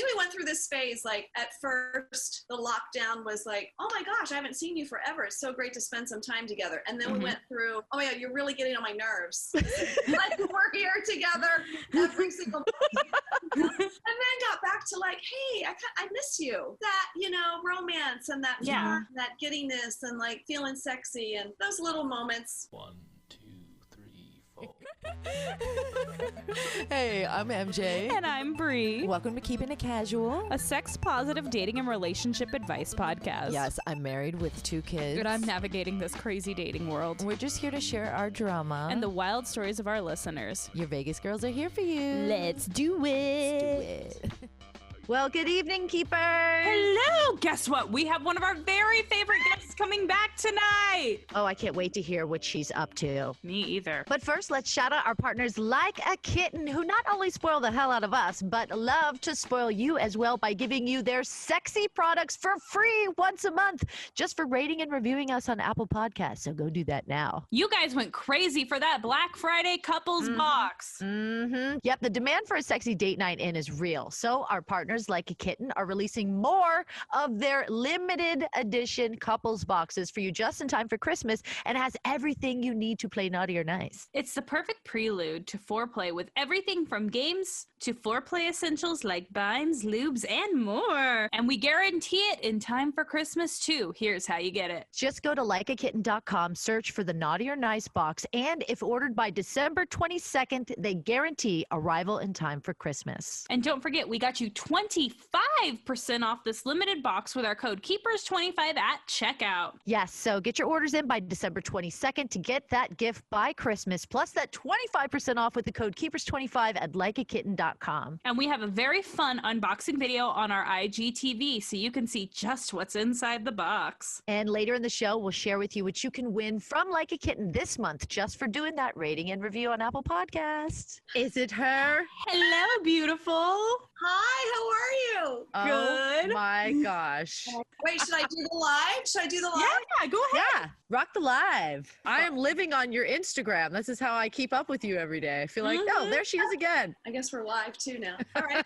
think we went through this phase. Like at first, the lockdown was like, oh my gosh, I haven't seen you forever. It's so great to spend some time together. And then we went through, oh my God, you're really getting on my nerves. Like we're here together every single day. And then got back to like, hey, I miss you. That, romance and that fun, that giddiness and like feeling sexy and those little moments. 1, 2, 3, 4. Hey, I'm MJ. And I'm Bree. Welcome to Keeping It Casual, a sex-positive dating and relationship advice podcast. Yes, I'm married with 2 kids. And I'm navigating this crazy dating world. We're just here to share our drama. And the wild stories of our listeners. Your Vegas girls are here for you. Let's do it. Let's do it. Well, good evening, keepers. Hello. Guess what? We have one of our very favorite guests coming back tonight. Oh, I can't wait to hear what she's up to. Me either. But first, let's shout out our partners Like a Kitten, who not only spoil the hell out of us, but love to spoil you as well by giving you their sexy products for free once a month, just for rating and reviewing us on Apple Podcasts. So go do that now. You guys went crazy for that Black Friday couples box. Yep, the demand for a sexy date night in is real. So our partners Like a Kitten are releasing more of their limited edition couples boxes for you just in time for Christmas, and has everything you need to play naughty or nice. It's the perfect prelude to foreplay with everything from games to foreplay essentials like binds, lubes, and more. And we guarantee it in time for Christmas too. Here's how you get it. Just go to likeakitten.com, search for the Naughty or Nice box, and if ordered by December 22nd, they guarantee arrival in time for Christmas. And don't forget, we got you 25% off this limited box with our code KEEPERS25 at checkout. Yes, so get your orders in by December 22nd to get that gift by Christmas, plus that 25% off with the code KEEPERS25 at likeakitten.com. And we have a very fun unboxing video on our IGTV, so you can see just what's inside the box. And later in the show, we'll share with you what you can win from Like a Kitten this month just for doing that rating and review on Apple Podcasts. Is it her? Hello, beautiful. Hi, how are you? Good. Oh my gosh. Wait, should I do the live? Yeah, go ahead. Yeah, rock the live. I am living on your Instagram. This is how I keep up with you every day. I feel like, oh, there she is again. I guess we're live too now. All right.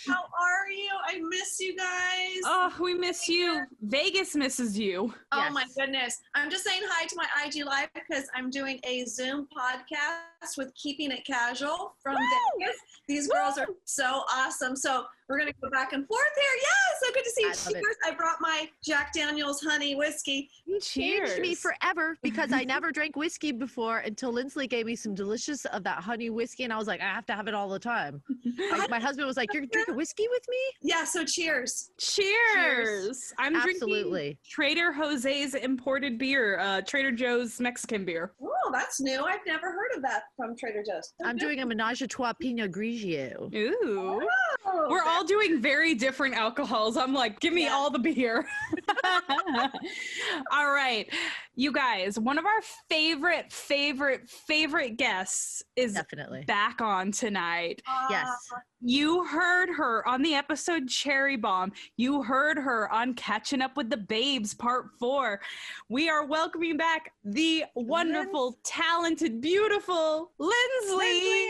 How are you? I miss you guys. Oh, we miss you. Vegas misses you. Oh my goodness. I'm just saying hi to my IG live because I'm doing a Zoom podcast with Keeping It Casual from Vegas. These girls are so awesome. So we're going to go back and forth here. Yeah, so good to see you. Cheers. I brought my Jack Daniel's honey whiskey. You changed me forever because I never drank whiskey before until Lindsley gave me some delicious of that honey whiskey. And I was like, I have to have it all the time. My husband was like, you're drinking whiskey with me? Yeah, so cheers. Cheers. I'm Absolutely. drinking Trader Jose's imported beer, Trader Joe's Mexican beer. Oh, that's new. I've never heard of that from Trader Joe's. I'm doing a Menage a Trois Pinot Grigio. Ooh. Oh, We're all doing very different alcohols. I'm like, give me all the beer. All right. You guys, one of our favorite guests is Definitely back on tonight. Yes. You heard her on the episode Cherry Bomb. You heard her on Catching Up with the Babes Part 4. We are welcoming back the wonderful, talented, beautiful Lindsley.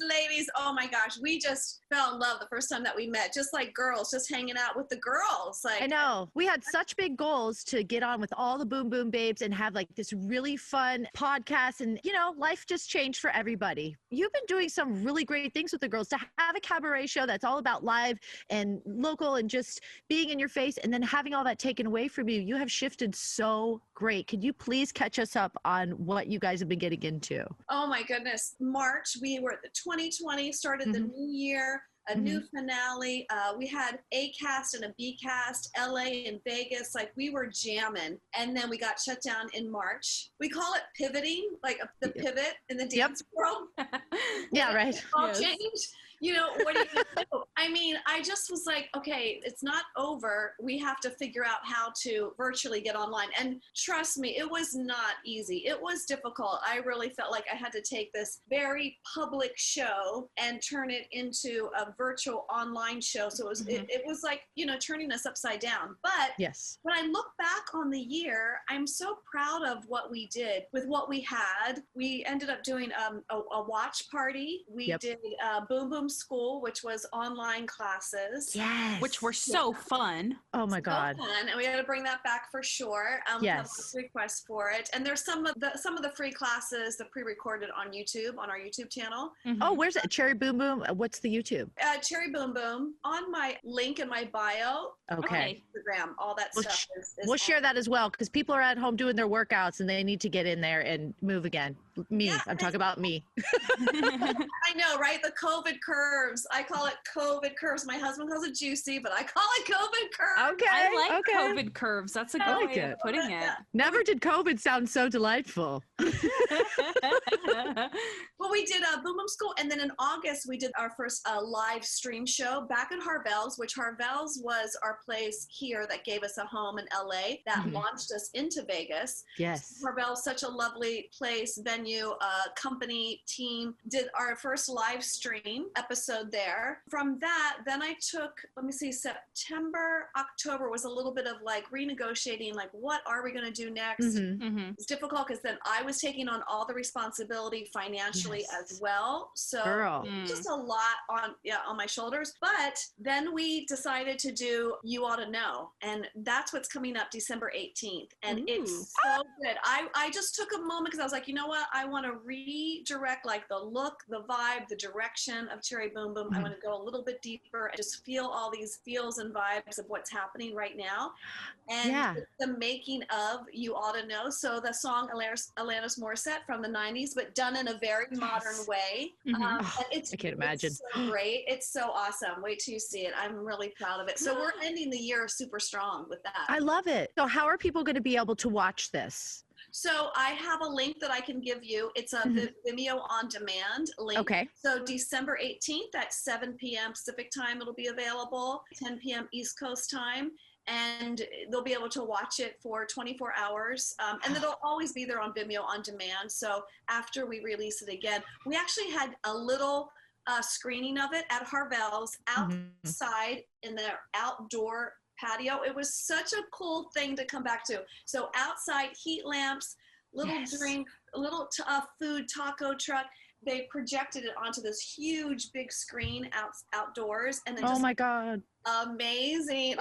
Ladies, oh my gosh, we just fell in love the first time that we met, just like girls, just hanging out with the girls. Like, I know. We had such big goals to get on with all the Boom Boom Babes and have like this really fun podcast. And, life just changed for everybody. You've been doing some really great things with the girls to have a cabaret show that's all about live and local and just being in your face, and then having all that taken away from you. You have shifted so great. Could you please catch us up on what you guys have been getting into? Oh my goodness. March, we were at the 2020, started the new year. A new finale. We had A cast and a B cast, LA and Vegas. Like, we were jamming. And then we got shut down in March. We call it pivoting, like the pivot in the dance world. Yeah, right. All changed. What do you do? I mean, I just was like, okay, it's not over. We have to figure out how to virtually get online. And trust me, it was not easy. It was difficult. I really felt like I had to take this very public show and turn it into a virtual online show. So it was like, turning us upside down. But yes, when I look back on the year, I'm so proud of what we did with what we had. We ended up doing a watch party. We did Boom Boom School, which was online classes. Yes. Which were so fun. Oh my God. So fun, and we had to bring that back for sure. Yes. Requests for it, and there's some of the free classes, the pre-recorded on YouTube, on our YouTube channel. Oh, where's it? Cherry Boom Boom. What's the YouTube? Cherry Boom Boom on my link in my bio. Okay. Instagram, all that We'll stuff. We'll share that as well because people are at home doing their workouts and they need to get in there and move again. Me, Yeah, I'm talking about me. I know, right? The COVID curves. I call it COVID curves. My husband calls it juicy, but I call it COVID curves. Okay. I like okay. COVID curves. That's a good like way it. of putting it. Yeah. Never did COVID sound so delightful. Well, we did Boom Boom School, and then in August we did our first live stream show back at Harvell's, which Harvell's was our place here that gave us a home in LA that launched us into Vegas. Yes. Harvell's such a lovely place, venue, company, team. Did our first live stream episode there. From that, then I took, let me see, September, October was a little bit of like renegotiating, like what are we going to do next? It's difficult because then I was taking on all the responsibility financially as well. So just a lot on my shoulders. But then we decided to do You Oughta Know. And that's what's coming up December 18th. And it's so good. I just took a moment because I was like, you know what? I want to redirect like the look, the vibe, the direction of Cherry Boom Boom. I want to go a little bit deeper and just feel all these feels and vibes of what's happening right now. And the making of You Oughta Know. So the song Alanis Morissette from the 90s, but done in a very modern way. And I can't imagine. It's so great. It's so awesome. Wait till you see it. I'm really proud of it. So we're ending the year super strong with that. I love it. So how are people going to be able to watch this? So I have a link that I can give you. It's a Vimeo on demand link. Okay. So December 18th at 7 p.m. Pacific time, it'll be available, 10 p.m. East Coast time. And they'll be able to watch it for 24 hours. And it'll always be there on Vimeo on demand. So after we release it again, we actually had a little screening of it at Harvell's outside in their outdoor patio. It was such a cool thing to come back to. So outside, heat lamps, little drink, little food taco truck. They projected it onto this huge big screen outdoors, and then my God, amazing!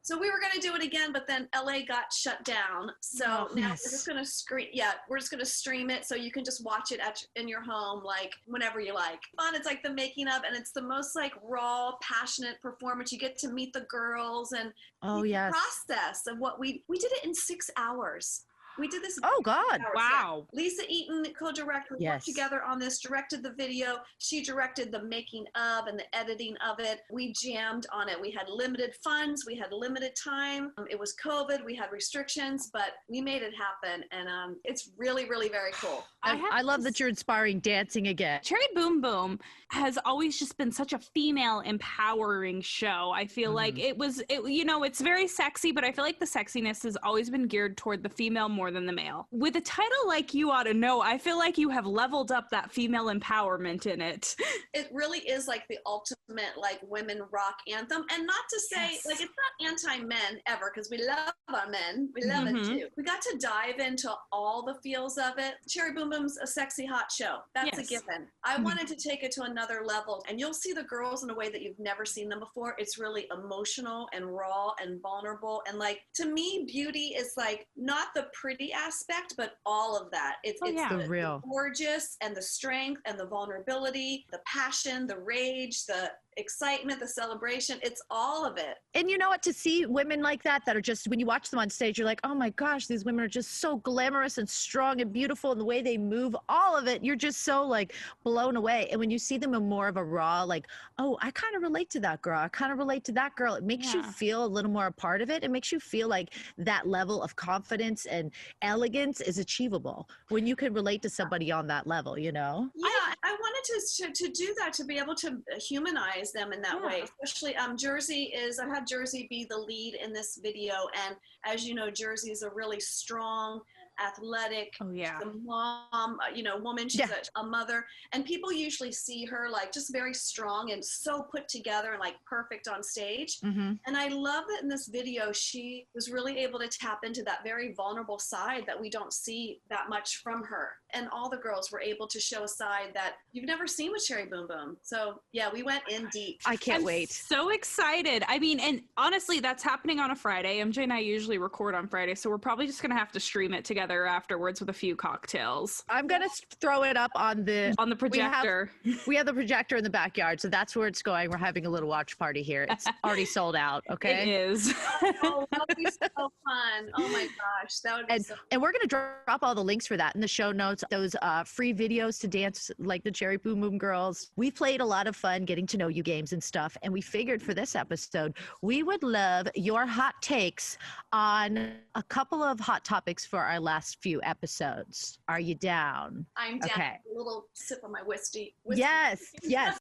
So we were going to do it again, but then LA got shut down. So now we're just going to screen. Yeah, we're just going to stream it, so you can just watch it in your home, like whenever you like. Fun. It's like the making of, and it's the most like raw, passionate performance. You get to meet the girls and the process of what we did it in 6 hours. We did this. Oh God! Wow. Yeah. Lisa Eaton, co-director, worked together on this. Directed the video. She directed the making of and the editing of it. We jammed on it. We had limited funds. We had limited time. It was COVID. We had restrictions, but we made it happen, and it's really, really very cool. I love that you're inspiring dancing again. Cherry Boom Boom has always just been such a female empowering show. I feel like it's very sexy, but I feel like the sexiness has always been geared toward the female more than the male. With a title like You Oughta Know, I feel like you have leveled up that female empowerment in it. It really is like the ultimate like women rock anthem. And not to say like it's not anti-men ever, because we love our men. We love it too. We got to dive into all the feels of it. Cherry Boom Boom's a sexy hot show. That's a given. I wanted to take it to another level, and you'll see the girls in a way that you've never seen them before. It's really emotional and raw and vulnerable. And like, to me, beauty is like not the pretty aspect, but all of that. It's the real, gorgeous, and the strength and the vulnerability, the passion, the rage, the excitement, the celebration. It's all of it. And you know what, to see women like that are just, when you watch them on stage, you're like, oh my gosh, these women are just so glamorous and strong and beautiful, and the way they move, all of it, you're just so like blown away. And when you see them in more of a raw, like, oh, I kind of relate to that girl, I kind of relate to that girl, it makes you feel a little more a part of it. It makes you feel like that level of confidence and elegance is achievable when you can relate to somebody on that level, you know? Yeah, I wanted to do that, to be able to humanize them in that way. Especially I had Jersey be the lead in this video, and as you know, Jersey is a really strong, athletic, the mom, woman. She's a mother, and people usually see her like just very strong and so put together and like perfect on stage. And I love that in this video she was really able to tap into that very vulnerable side that we don't see that much from her. and all the girls were able to show a side that you've never seen with Cherry Boom Boom. So yeah, we went in deep. I can't wait. So excited. I mean, and honestly, that's happening on a Friday. MJ and I usually record on Friday, so we're probably just going to have to stream it together afterwards with a few cocktails. I'm going to throw it up on the projector. We have the projector in the backyard, so that's where it's going. We're having a little watch party here. It's already sold out, okay? It is. Oh, that would be so fun. Oh my gosh, that would be so fun. And we're going to drop all the links for that in the show notes, those free videos to dance like the Cherry Boom Boom girls. We played a lot of fun getting to know you games and stuff, and we figured for this episode, we would love your hot takes on a couple of hot topics for our last few episodes. Are you down? I'm down. Okay. A little sip of my whiskey. Yes, yes.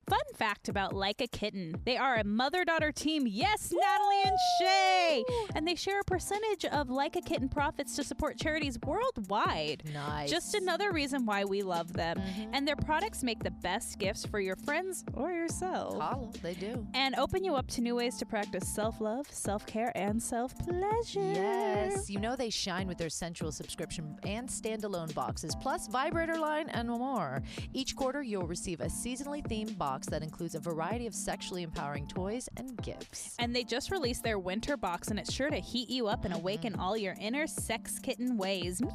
Fun fact about Like a Kitten. They are a mother-daughter team. Yes, Natalie and Shay. And they share a percentage of Like a Kitten profits to support charities worldwide. Nice. Just another reason why we love them. And their products make the best gifts for your friends or yourself. Holla, they do. And open you up to new ways to practice self-love, self-care, and self-pleasure. Yes, you know they shine with their sensual subscription and standalone boxes, plus vibrator line and more. Each quarter, you'll receive a seasonally themed box that includes a variety of sexually empowering toys and gifts. And they just released their winter box, and it's sure to heat you up and awaken all your inner sex kitten ways. Meow!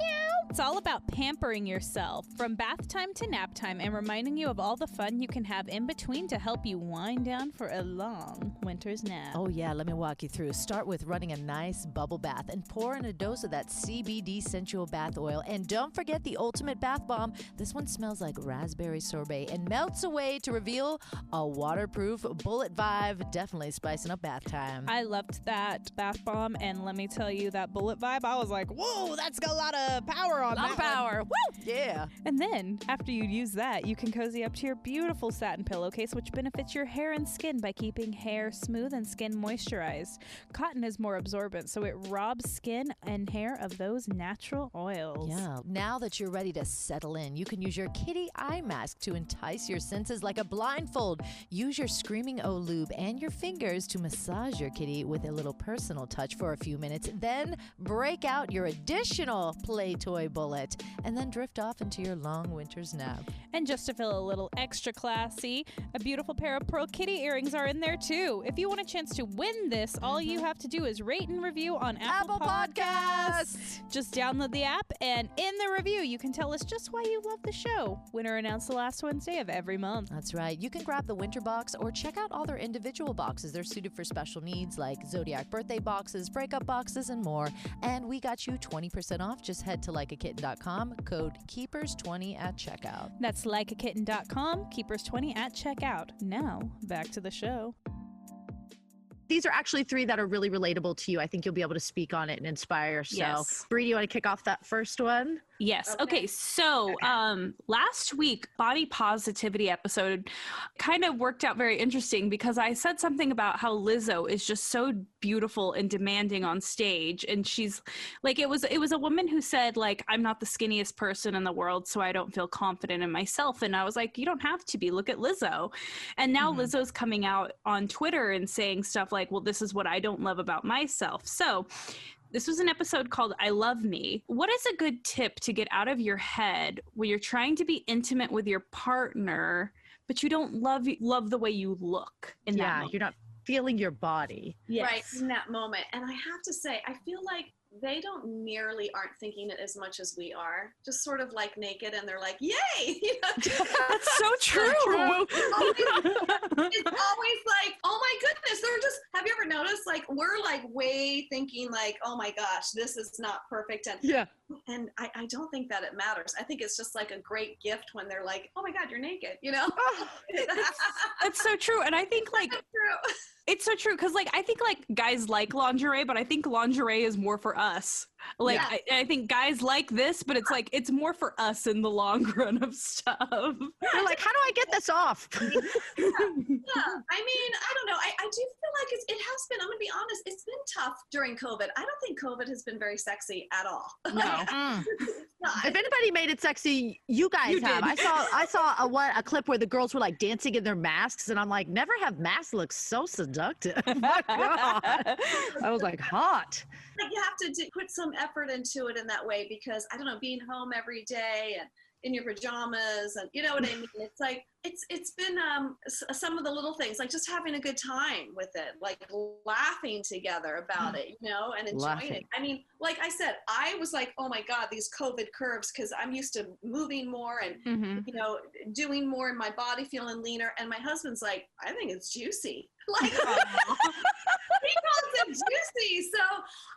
It's all about pampering yourself from bath time to nap time and reminding you of all the fun you can have in between to help you wind down for a long winter's nap. Oh yeah, let me walk you through. Start with running a nice bubble bath and pour in a dose of that CBD sensual bath oil. And don't forget the ultimate bath bomb. This one smells like raspberry sorbet and melts away to reveal a waterproof bullet vibe. Definitely spicing up bath time. I loved that bath bomb, and let me tell you, that bullet vibe, I was like, whoa, that's got a lot of power on that power. Woo! Yeah. And then, after you use that, you can cozy up to your beautiful satin pillowcase, which benefits your hair and skin by keeping hair smooth and skin moisturized. Cotton is more absorbent, so it robs skin and hair of those natural oils. Yeah. Now that you're ready to settle in, you can use your kitty eye mask to entice your senses like a blindfold. Use your Screaming O lube and your fingers to massage your kitty with a little personal touch for a few minutes. Then break out your additional play toy bullet and then drift off into your long winter's nap. And just to feel a little extra classy, a beautiful pair of pearl kitty earrings are in there too. If you want a chance to win this, all you have to do is rate and review on Apple Podcasts. Just download the app, and in the review, you can tell us just why you love the show. Winner announced the last Wednesday of every month. That's right. You can grab the winter box or check out all their individual boxes. They're suited for special needs like Zodiac birthday boxes, breakup boxes, and more. And we got you 20% off. Just head to likeakitten.com, code KEEPERS20 at checkout. That's likeakitten.com, keepers20 at checkout. Now, back to the show. These are actually three that are really relatable to you. I think you'll be able to speak on it and inspire. So, Yes. Bree, do you want to kick off that first one? Yes. Okay. So last week, body positivity episode kind of worked out very interesting because I said something about how Lizzo is just so beautiful and demanding on stage. And she's like, it was a woman who said, like, I'm not the skinniest person in the world, so I don't feel confident in myself. And I was like, you don't have to be. Look at Lizzo. And now Lizzo's coming out on Twitter and saying stuff like, well, this is what I don't love about myself. So this was an episode called I Love Me. What is a good tip to get out of your head when you're trying to be intimate with your partner, but you don't love the way you look in that moment? You're not feeling your body. Yes. Right, in that moment. And I have to say, I feel like they aren't thinking it as much as we are. Just sort of like naked, and they're like, yay! You know? That's so true. It's always like, oh my goodness, they're just, have you ever noticed, like, we're like way thinking like, oh my gosh, this is not perfect. And I don't think that it matters. I think it's just like a great gift when they're like, oh my God, you're naked, you know? That's so true. And I think like, it's so true. Cause like, I think like guys like lingerie, but I think lingerie is more for us. Like, Yeah. I think guys like this, but it's like, it's more for us in the long run of stuff. You're like, how do I get this off? Yeah. I mean, I don't know. I do feel like it has been, I'm going to be honest, it's been tough during COVID. I don't think COVID has been very sexy at all. No. It's If anybody made it sexy, you guys have. did. I saw a clip where the girls were like dancing in their masks, and I'm like, never have masks look so seductive. My God. I was like, hot. Like you have to put some effort into it in that way because I don't know, being home every day and in your pajamas and you know what I mean. It's like it's been some of the little things like just having a good time with it, like laughing together about it, you know, and enjoying it. I mean, like I said, I was like, oh my God, these COVID curves because I'm used to moving more and you know doing more in my body, feeling leaner. And my husband's like, I think it's juicy. Like he calls it juicy. So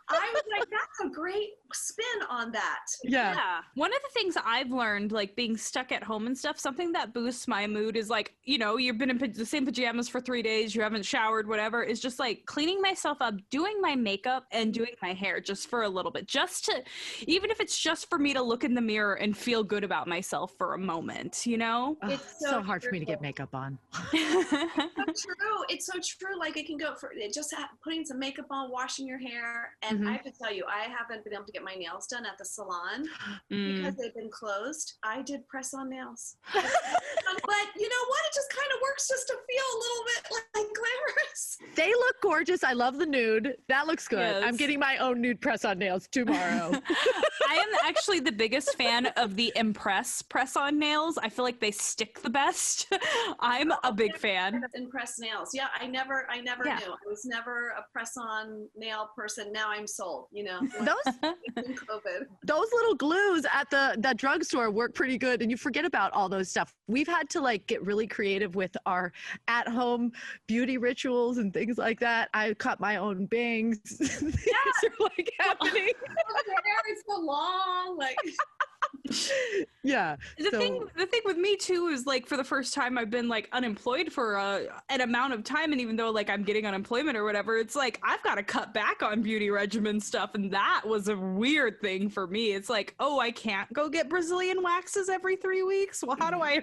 I was like, that's a great spin on that. Yeah. One of the things I've learned, like being stuck at home and stuff, something that boosts my mood is like, you know, you've been in the same pajamas for 3 days, you haven't showered, whatever, is just like cleaning myself up, doing my makeup and doing my hair just for a little bit, just to, even if it's just for me to look in the mirror and feel good about myself for a moment, you know? It's so hard for me to get makeup on. It's so true. It's so true. Like it can go for just putting some makeup on, washing your hair. And I have to tell you, I haven't been able to get my nails done at the salon because they've been closed. I did press on nails. But you know what? It just kind of works just to feel a little bit like glamorous. They look gorgeous. I love the nude. That looks good. Yes. I'm getting my own nude press on nails tomorrow. I am actually the biggest fan of the Impress press-on nails. I feel like they stick the best. I'm a big fan. Impress nails. Yeah, I never knew. I was never a press-on nail person. Now I'm sold. You know, Those little glues at the drugstore work pretty good, and you forget about all those stuff. We've had to like get really creative with our at-home beauty rituals and things like that. I cut my own bangs. Things are like happening. It's so long, like. Yeah. The thing with me too is like for the first time I've been like unemployed for an amount of time, and even though like I'm getting unemployment or whatever, it's like I've got to cut back on beauty regimen stuff, and that was a weird thing for me. It's like, oh, I can't go get Brazilian waxes every 3 weeks. Well, how do I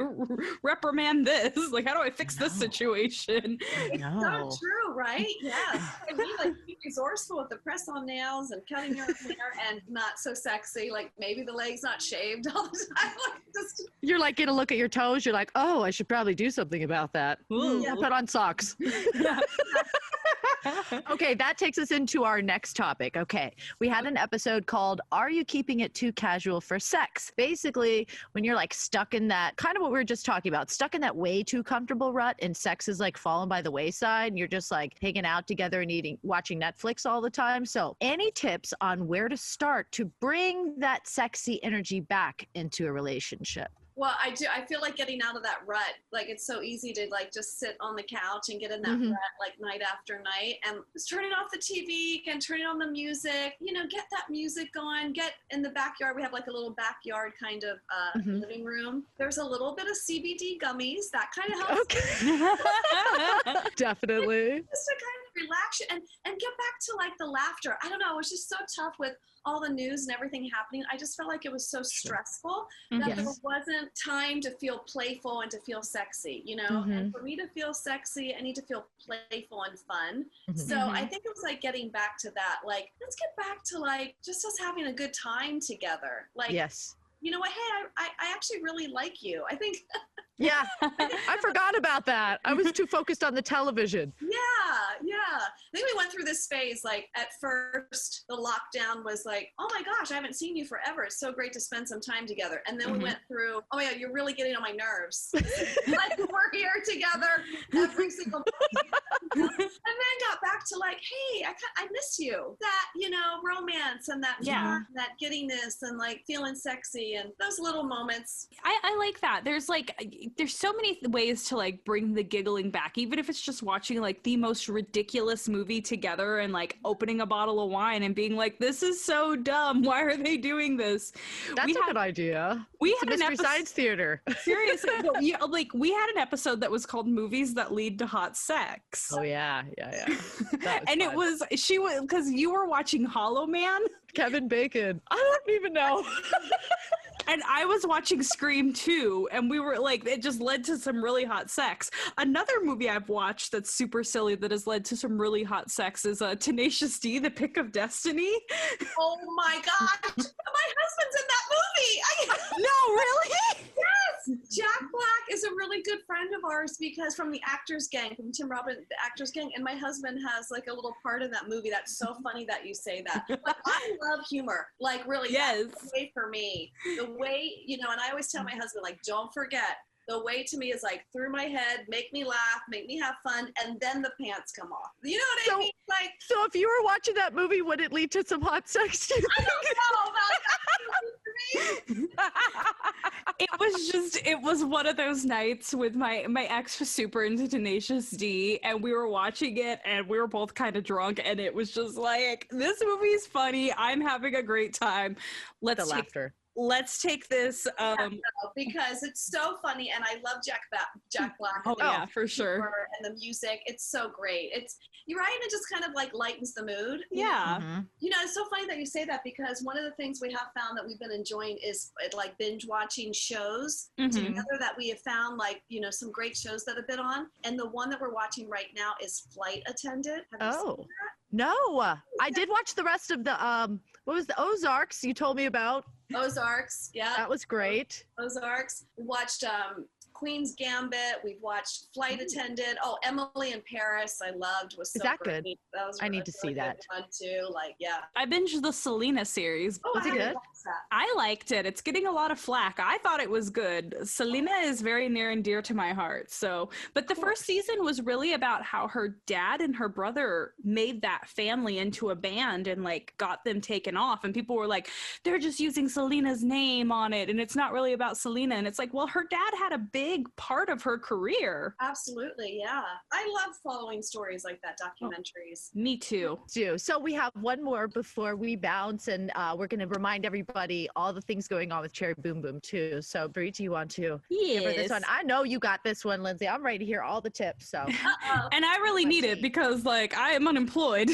reprimand this? Like, how do I fix this situation? So true, right? Yes. I mean, like be resourceful with the press-on nails and cutting your hair, and not so sexy. Like maybe the legs not shaved all the time. Like just... You're like get a look at your toes. You're like, oh, I should probably do something about that. Yeah. Put on socks. Okay, that takes us into our next topic. Okay, we had an episode called Are You Keeping It Too Casual for Sex? Basically, when you're like stuck in that, kind of what we were just talking about, stuck in that way too comfortable rut and sex is like fallen by the wayside and you're just like hanging out together and watching Netflix all the time. So any tips on where to start to bring that sexy energy back into a relationship? Well, I do. I feel like getting out of that rut. Like it's so easy to like just sit on the couch and get in that rut like night after night, and just turning off the TV and turning on the music. You know, get that music going. Get in the backyard. We have like a little backyard kind of living room. There's a little bit of CBD gummies that kind of helps. Okay. Definitely. Just to kind of relax you and get back to like the laughter. I don't know. It was just so tough with all the news and everything happening. I just felt like it was so stressful that there wasn't time to feel playful and to feel sexy, you know? And for me to feel sexy, I need to feel playful and fun. So I think it was like getting back to that. Like, let's get back to like just us having a good time together. Like, yes. You know what? Hey, I actually really like you. I think. Yeah, I forgot about that. I was too focused on the television. Yeah. I think we went through this phase, like at first the lockdown was like, oh my gosh, I haven't seen you forever. It's so great to spend some time together. And then we went through, oh my God, you're really getting on my nerves. Like we're here together every single day. And then got back to like, hey, I miss you. That, you know, romance and that fun, that giddiness and like feeling sexy and those little moments. I like that. There's so many ways to like bring the giggling back, even if it's just watching like the most ridiculous movie together and like opening a bottle of wine and being like, this is so dumb. Why are they doing this? That's a good idea. We had Mystery Science Theater. Seriously. We had an episode that was called Movies That Lead to Hot Sex. Oh yeah. And fun. Because you were watching Hollow Man. Kevin Bacon. I don't even know. And I was watching Scream 2, and we were like, it just led to some really hot sex. Another movie I've watched that's super silly that has led to some really hot sex is Tenacious D, The Pick of Destiny. Oh my gosh, my husband's in that movie. No, really? Yes, Jack Black is a really good friend of ours because from the Actors Gang, from Tim Robbins, the Actors Gang, and my husband has like a little part in that movie. That's so funny that you say that. But I love humor, like really. Yes. That's the way for me. The way, you know, and I always tell my husband, like, don't forget. The way to me is like through my head, make me laugh, make me have fun, and then the pants come off. You know what I mean? Like, So if you were watching that movie, would it lead to some hot sex? I don't know about that. It was one of those nights with my ex was super into Tenacious D, and we were watching it, and we were both kind of drunk, and it was just like, this movie's funny. I'm having a great time. Let's take this. Because it's so funny, and I love Jack Black. Oh yeah, for sure. And the music, it's so great. You're right, and it just kind of like lightens the mood. Yeah. Mm-hmm. You know, it's so funny that you say that because one of the things we have found that we've been enjoying is like binge watching shows together that we have found, like, you know, some great shows that have been on. And the one that we're watching right now is Flight Attendant. Have you seen that? No, I did watch the rest of the what was the Ozarks you told me about? Ozarks, yeah. That was great. Ozarks. We watched Queen's Gambit. We've watched Flight Attendant. Oh, Emily in Paris. I loved. Was so Is that great. good? That was I need to see that. Fun too. Like, yeah. I binged the Selena series. Oh, Was it good? I liked it. It's getting a lot of flack. I thought it was good. Selena is very near and dear to my heart. So, but the first season was really about how her dad and her brother made that family into a band and like got them taken off. And people were like, they're just using Selena's name on it. And it's not really about Selena. And it's like, well, her dad had a big part of her career. Absolutely. Yeah. I love following stories like that, documentaries. Me too. So we have one more before we bounce, and we're going to remind everybody all the things going on with Cherry Boom Boom too. So Bree, do you want to give her this one? I know you got this one, Lindsay. I'm ready to hear all the tips. So and I really need it because like I am unemployed.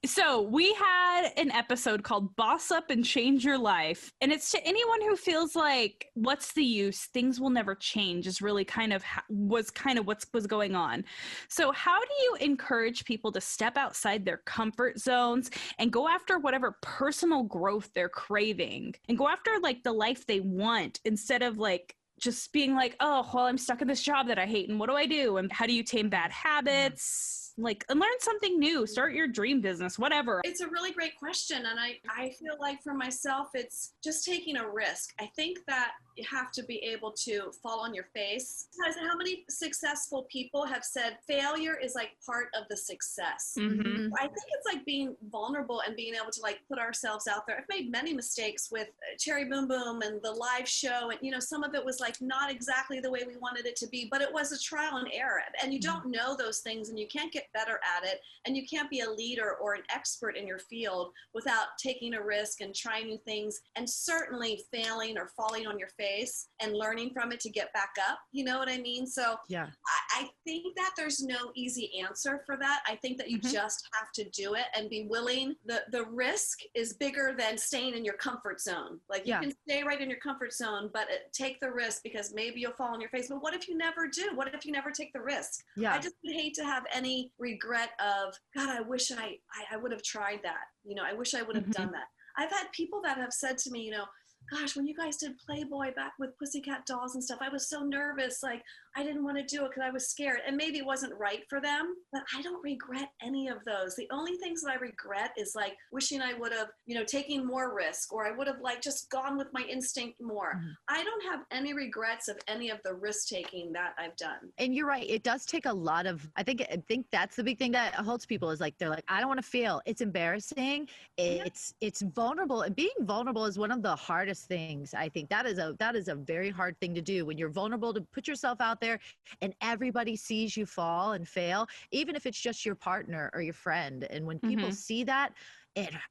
So we had an episode called Boss Up and Change Your Life. And it's to anyone who feels like, what's the use? Things will never change is really kind of what was going on. So how do you encourage people to step outside their comfort zones and go after whatever personal growth they're craving and go after like the life they want instead of like just being like, oh, well, I'm stuck in this job that I hate and what do I do? And how do you tame bad habits? Like, and learn something new, start your dream business, whatever. It's a really great question. And I feel like for myself, it's just taking a risk. I think that you have to be able to fall on your face. Because how many successful people have said failure is like part of the success? Mm-hmm. I think it's like being vulnerable and being able to like put ourselves out there. I've made many mistakes with Cherry Boom Boom and the live show. And, you know, some of it was like not exactly the way we wanted it to be, but it was a trial and error. And you don't know those things and you can't get better at it. And you can't be a leader or an expert in your field without taking a risk and trying new things and certainly failing or falling on your face and learning from it to get back up. You know what I mean? So yeah, I think that there's no easy answer for that. I think that you just have to do it and be willing. The risk is bigger than staying in your comfort zone. Like you can stay right in your comfort zone, but take the risk because maybe you'll fall on your face. But what if you never do? What if you never take the risk? Yeah. I just would hate to have any regret of, God, I wish I would have tried that. You know, I wish I would have done that. I've had people that have said to me, you know, gosh, when you guys did Playboy back with Pussycat Dolls and stuff, I was so nervous. Like, I didn't want to do it because I was scared. And maybe it wasn't right for them, but I don't regret any of those. The only things that I regret is like wishing I would have, you know, taken more risk, or I would have like just gone with my instinct more. I don't have any regrets of any of the risk taking that I've done. And you're right. It does take a lot of, I think that's the big thing that holds people is like, they're like, I don't want to fail. It's embarrassing. It's vulnerable. And being vulnerable is one of the hardest things. I think that is a very hard thing to do when you're vulnerable, to put yourself out there and everybody sees you fall and fail, even if it's just your partner or your friend. And when people see that,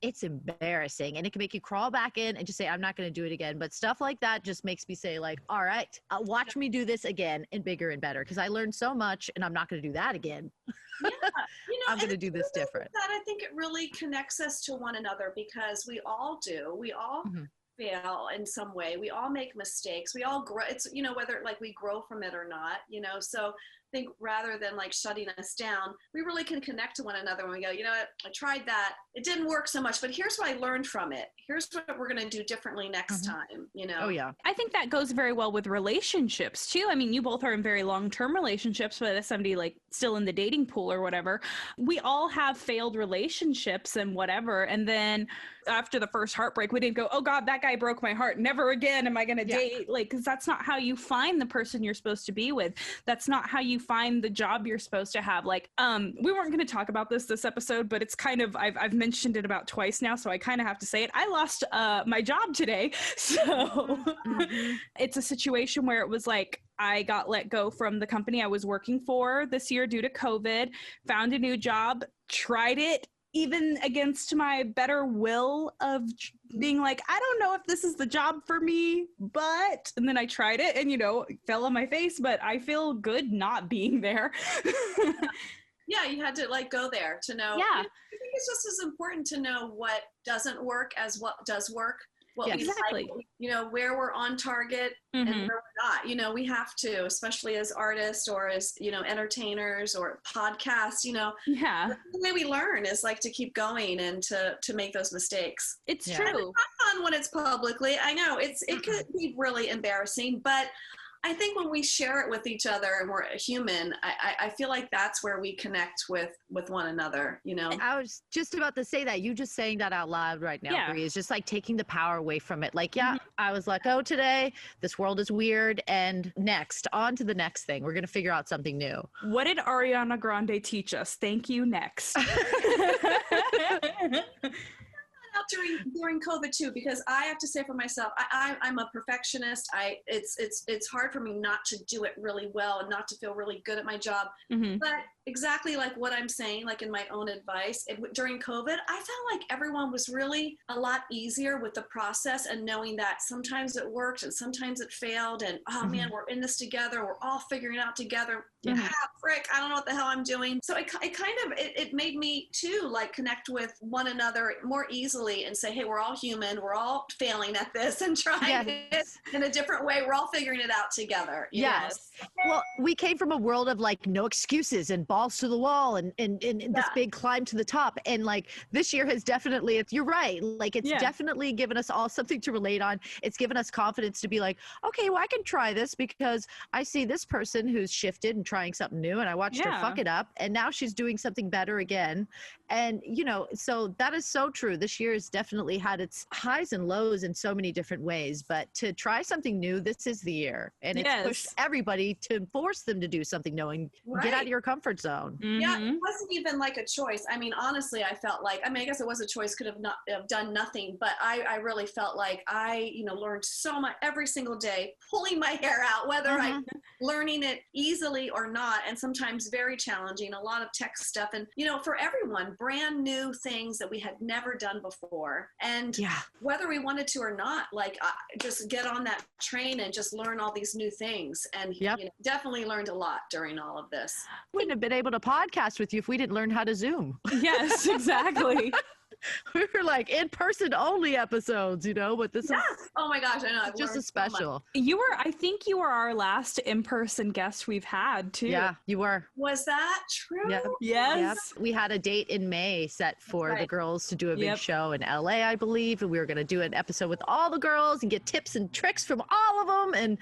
it's embarrassing, and it can make you crawl back in and just say, I'm not going to do it again. But stuff like that just makes me say like, all right, watch me do this again and bigger and better, because I learned so much and I'm not going to do that again. Yeah, you know, I'm going to do this different. That I think it really connects us to one another, because we all fail in some way. We all make mistakes. We all grow. It's, whether like we grow from it or not, so I think rather than like shutting us down, we really can connect to one another when we go, what, I tried that. It didn't work so much, but here's what I learned from it. Here's what we're going to do differently next time, Oh, yeah. I think that goes very well with relationships too. I mean, you both are in very long-term relationships, but as somebody like still in the dating pool or whatever, we all have failed relationships and whatever. And then after the first heartbreak, we didn't go, oh God, that guy broke my heart. Never again am I going to date. Like, cause that's not how you find the person you're supposed to be with. That's not how you find the job you're supposed to have. Like, we weren't going to talk about this episode, but it's kind of, I've mentioned it about twice now, so I kind of have to say it. I lost my job today. So it's a situation where it was like, I got let go from the company I was working for this year due to COVID, found a new job, tried it, even against my better will of being like, I don't know if this is the job for me, but, and then I tried it and, fell on my face, but I feel good not being there. Yeah, you had to like go there to know. Yeah. I think it's just as important to know what doesn't work as what does work. What we exactly. like, where we're on target and where we're not. We have to, especially as artists or as, entertainers or podcasts, Yeah. The way we learn is like to keep going and to make those mistakes. It's And true. it's not fun when it's publicly. I know it could be really embarrassing, but I think when we share it with each other and we're a human, I feel like that's where we connect with one another, I was just about to say that. You just saying that out loud right now, Bree, is just like taking the power away from it. Like, I was let go today. This world is weird. And next, on to the next thing. We're going to figure out something new. What did Ariana Grande teach us? Thank you, next. During COVID too, because I have to say for myself, I'm a perfectionist. It's hard for me not to do it really well and not to feel really good at my job. But exactly like what I'm saying, like in my own advice, during COVID, I felt like everyone was really a lot easier with the process and knowing that sometimes it worked and sometimes it failed. And oh man, we're in this together. We're all figuring it out together. Frick, I don't know what the hell I'm doing. So it made me too, like connect with one another more easily and say, hey, we're all human. We're all failing at this and trying it in a different way. We're all figuring it out together. Yes. Well, we came from a world of like no excuses and balls to the wall and this big climb to the top. And like this year has definitely, you're right. Like it's definitely given us all something to relate on. It's given us confidence to be like, okay, well, I can try this because I see this person who's shifted and trying something new and I watched her fuck it up and now she's doing something better again. And, so that is so true. This year has definitely had its highs and lows in so many different ways, but to try something new, this is the year. And it's pushed everybody to force them to do something new and get out of your comfort zone. Yeah, it wasn't even like a choice. I mean, honestly, I felt like, I guess it was a choice, could have done nothing, but I really felt like I, learned so much every single day, pulling my hair out, whether I'm learning it easily or not, and sometimes very challenging, a lot of tech stuff. And, for everyone, brand new things that we had never done before. And whether we wanted to or not, like just get on that train and just learn all these new things. And definitely learned a lot during all of this. Wouldn't have been able to podcast with you if we didn't learn how to Zoom. Yes, exactly. We were like in-person only episodes, but this is oh my gosh, I know, I've just a learned special. I think you were our last in-person guest we've had too. Yeah, you were. Was that true? Yep. Yes. Yep. We had a date in May set for the girls to do a big show in LA, I believe, and we were going to do an episode with all the girls and get tips and tricks from all of them, and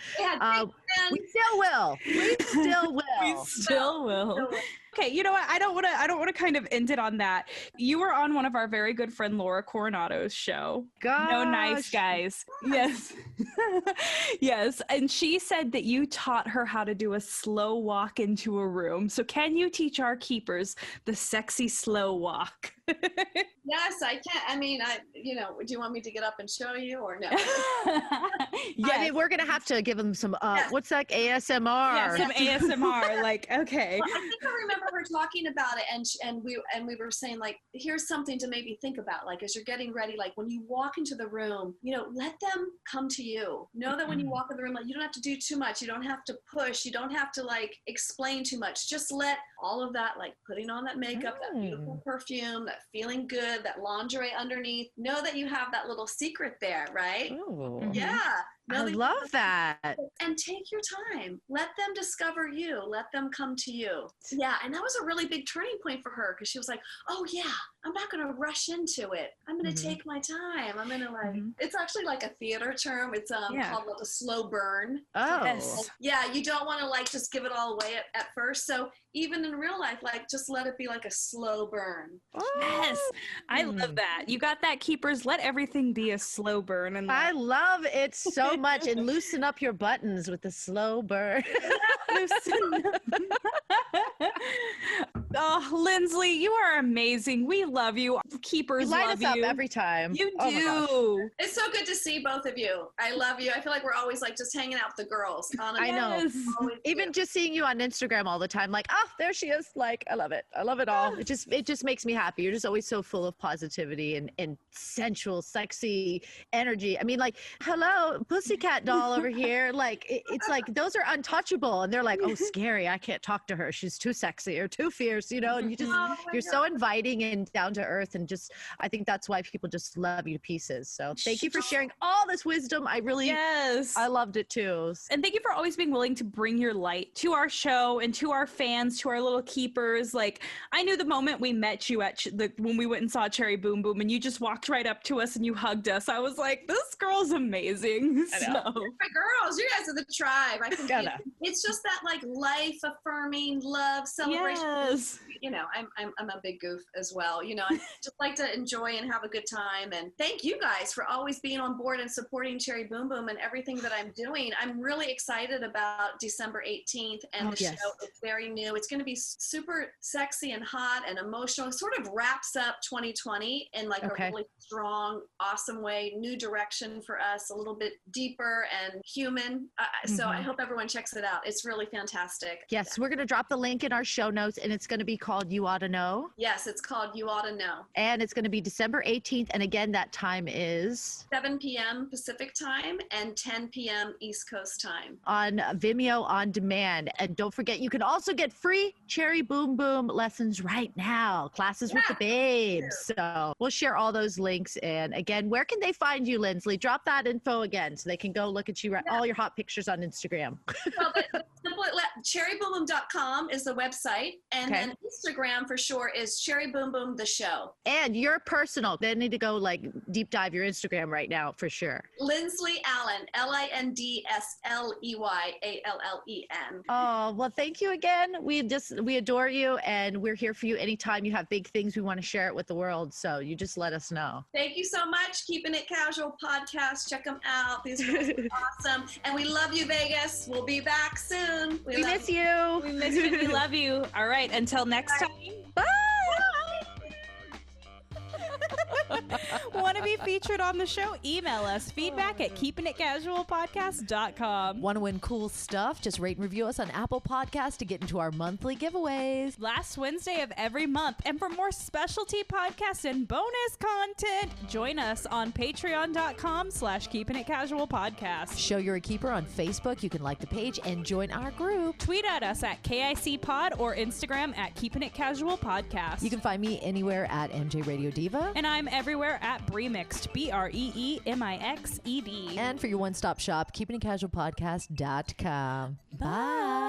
we still will. We still will. We still will. Okay, you know what? I don't want to kind of end it on that. You were on one of our very good friend Laura Coronado's show. Gosh. No Nice Guys. Yes. Yes. And she said that you taught her how to do a slow walk into a room. So can you teach our keepers the sexy slow walk? Yes, I can. I mean, do you want me to get up and show you or no? Yeah. I mean, we're going to have to give them some, what's that, ASMR? Yeah, some ASMR, like, okay. Well, I think I remember her talking about it, and we were saying, like, here's something to maybe think about, like, as you're getting ready, like when you walk into the room, let them come to you. Know that when you walk in the room, like, you don't have to do too much. You don't have to push. You don't have to like explain too much. Just let all of that, like putting on that makeup, that beautiful perfume, that feeling good, that lingerie underneath. Know that you have that little secret there, right? Ooh. Yeah. I love that. And take your time. Let them discover you. Let them come to you. Yeah, and that was a really big turning point for her because she was like, oh yeah, I'm not going to rush into it. I'm going to take my time. I'm going to like, it's actually like a theater term. It's called like a slow burn. Oh. Yes. Yeah, you don't want to like just give it all away at first. So even in real life, like just let it be like a slow burn. Yes. I love that. You got that, keepers. Let everything be a slow burn. And I love it so much. And loosen up your buttons with the slow burn. Oh, Lindsley, you are amazing. We love you. Keepers You light love us up you. every time. You Oh my gosh. do. It's so good to see both of you. I love you. I feel like we're always like just hanging out with the girls. I know. Yes. Even just seeing you on Instagram all the time, like, oh, there she is. Like, I love it. I love it all. It just makes me happy. You're just always so full of positivity and sensual, sexy energy. I mean, like, hello, pussycat doll over here. Like, it's like those are untouchable, and they're like, oh, scary. I can't talk to her. She's too sexy or too fierce. And you just you're so inviting and down to earth, and just I think that's why people just love you to pieces. So thank you for sharing all this wisdom. I really I loved it too. And thank you for always being willing to bring your light to our show and to our fans, to our little keepers. Like, I knew the moment we met you at when we went and saw Cherry Boom Boom, and you just walked right up to us and you hugged us. I was like, this girl's amazing. So. My girls, you guys are the tribe. It's just that like life affirming love celebration. Yes. I'm a big goof as well. I just like to enjoy and have a good time. And thank you guys for always being on board and supporting Cherry Boom Boom and everything that I'm doing. I'm really excited about December 18th and the show. It's very new. It's going to be super sexy and hot and emotional. It sort of wraps up 2020 in like a really strong, awesome way. New direction for us, a little bit deeper and human. So I hope everyone checks it out. It's really fantastic. Yes, we're going to drop the link in our show notes, and it's going to be called You Oughta Know. Yes, it's called You Oughta Know. And it's going to be December 18th. And again, that time is 7 p.m. Pacific time and 10 p.m. East Coast time. On Vimeo on demand. And don't forget, you can also get free Cherry Boom Boom lessons right now. Classes with the babes. So we'll share all those links. And again, where can they find you, Lindsley? Drop that info again so they can go look at you, all your hot pictures on Instagram. Well, cherryboomboom.com is the website. And then Instagram for sure is Cherry Boom Boom the show. And your personal. They need to go like deep dive your Instagram right now for sure. Lindsley Allen, LINDSLEYALLEN. Oh, well, thank you again. We adore you, and we're here for you anytime you have big things we want to share it with the world. So you just let us know. Thank you so much. Keeping It Casual podcast. Check them out. These girls are awesome. And we love you, Vegas. We'll be back soon. We miss you. We miss you. We love you. All right. Until next time. Bye. Want to be featured on the show? Email us feedback@keepingitcasualpodcast.com. Want to win cool stuff? Just rate and review us on Apple Podcasts to get into our monthly giveaways. Last Wednesday of every month. And for more specialty podcasts and bonus content, join us on patreon.com/keepingitcasualpodcast. Show You're a Keeper on Facebook. You can like the page and join our group. Tweet at us at KICPod or Instagram at keepingitcasualpodcast. You can find me anywhere at MJ Radio Diva. And I'm everywhere at Bree Mixed, BREEMIXED. And for your one-stop shop, keepingitcasualpodcast.com. Bye.